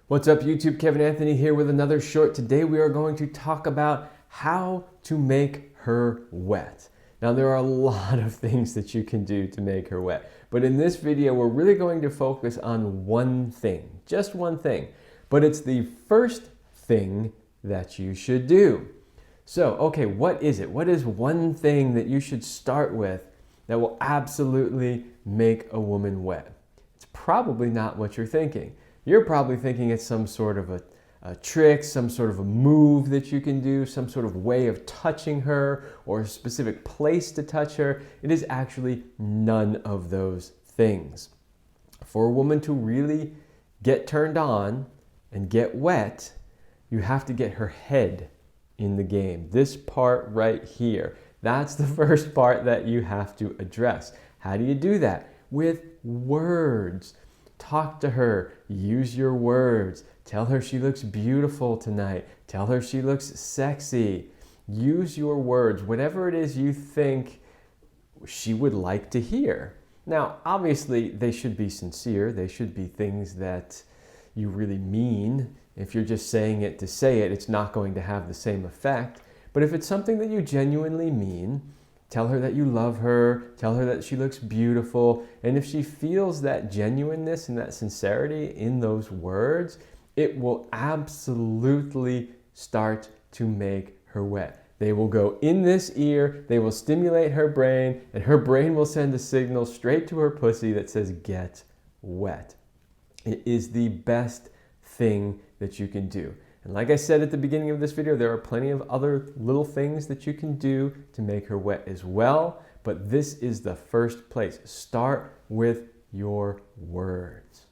What's up YouTube? Kevin Anthony here with another short. Today we are going to talk about how to make her wet. Now there are a lot of things that you can do to make her wet, but in this video we're really going to focus on one thing, just one thing, but it's the first thing that you should do. So, okay, what is it? What is one thing that you should start with that will absolutely make a woman wet? It's probably not what you're thinking. You're probably thinking it's some sort of a trick, some sort of a move that you can do, some sort of way of touching her or a specific place to touch her. It is actually none of those things. For a woman to really get turned on and get wet, you have to get her head in the game. This part right here, that's the first part that you have to address. How do you do that? With words. Talk to her, use your words, tell her she looks beautiful tonight, tell her she looks sexy. Use your words, whatever it is you think she would like to hear. Now, obviously, they should be sincere. They should be things that you really mean. If you're just saying it to say it, it's not going to have the same effect. But if it's something that you genuinely mean, tell her that you love her, tell her that she looks beautiful, and if she feels that genuineness and that sincerity in those words, it will absolutely start to make her wet. They will go in this ear, they will stimulate her brain, and her brain will send a signal straight to her pussy that says, get wet. It is the best thing that you can do. And like I said at the beginning of this video, there are plenty of other little things that you can do to make her wet as well, but this is the first place. Start with your words.